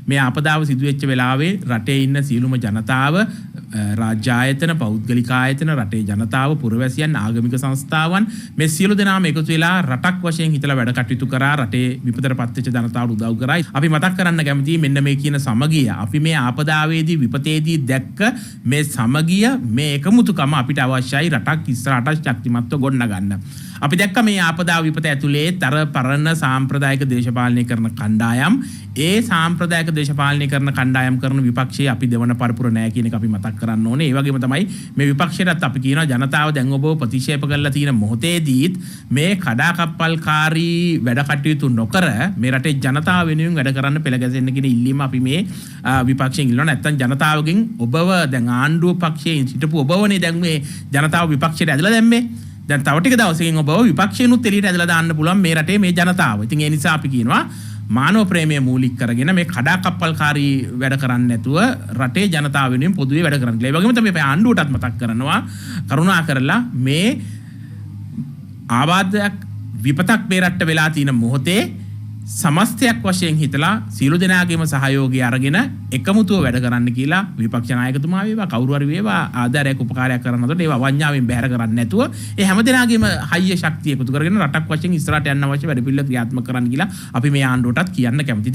මේ ආපදාව සිදුවෙච්ච වෙලාවේ රටේ ඉන්න සියලුම ජනතාව රාජ්‍ය ආයතන පෞද්ගලික ආයතන රටේ ජනතාව පුරවැසියන් ආගමික සංස්ථාවන් මේ සියලු දෙනාම එකතු වෙලා රටක් වශයෙන් හිතලා වැඩ කටයුතු කරා රටේ විපතටපත් වෙච්ච ජනතාවට උදව් කරා. අපි මතක් කරන්න කැමතියි මෙන්න මේ කියන සමගිය අපි මේ ආපදාවේදී විපතේදී දැක්ක මේ සමගිය මේ එකමුතුකම අපිට අවශ්‍යයි රටක් ඉස්සරහට ශක්තිමත්ව ගොඩනගන්න. අපි දැක්ක මේ ආපදාව විපත ඇතුලේ තර පරණ සාම්ප්‍රදායික දේශපාලනය කරන කණ්ඩායම් ඒ සාම්ප්‍රදායික දේශපාලනය කරන කණ්ඩායම් කරන විපක්ෂයේ අපි දෙවන පරපුර නැහැ කියන එක අපි මතක් කරන්න ඕනේ. ඒ වගේම තමයි මේ විපක්ෂයටත් අපි කියනවා ජනතාව දැන් ඔබව ප්‍රතික්ෂේප කරලා තියෙන මොහොතේදීත් මේ කඩාකප්පල්කාරී වැඩ කටයුතු නොකර මේ රටේ ජනතාව වෙනුවෙන් වැඩ කරන්න පෙළ ගැසෙන්න කියන ඉල්ලීම අපි මේ විපක්ෂයෙන් ඉල්ලනවා. නැත්තම් ජනතාවගෙන් ඔබව දැන් ආණ්ඩුව පක්ෂයේ සිටපු ඔබවනේ දැන් මේ ජනතාව විපක්ෂයට ඇදලා දැම්මේ. දැන් තව ටික දවසකින් ඔබව විපක්ෂයනුත් එළියට ඇදලා දාන්න පුළුවන් මේ රටේ මේ ජනතාව. ඉතින් ඒ නිසා අපි කියනවා මානව ප්‍රේමය මූලික කරගෙන මේ කඩාකප්පල්කාරී වැඩ කරන්නේ නැතුව රටේ ජනතාව වෙනුවෙන් පොදුවේ වැඩ කරන්න. ඒ වගේම තමයි අපි ආණ්ඩුවටත් මතක් කරනවා කරුණා කරලා මේ ආබාධයක් විපතක් මේ රටට වෙලා තියෙන මොහොතේ සමස්තයක් වශයෙන් හිතලා සියලු දෙනාගේම සහයෝගය අරගෙන එකමුතුව වැඩ කරන්න කියලා විපක්ෂ නායකතුමා වේවා කවුරු හරි වේවා ආධාරයක් උපකාරයක් කරනකොට ඒවා වඤ්ඤාවෙන් බැහැර කරන්නේ නැතුව ඒ හැම දෙනාගේම හයිය ශක්තිය එකතු කරගෙන රටක් වශයෙන් ඉස්සරහට යන්න අවශ්‍ය වැඩ පිළිවෙල ක්‍රියාත්මක කරන්න කියලා අපි මේ ආණ්ඩුවටත් කියන්න කැමතියි.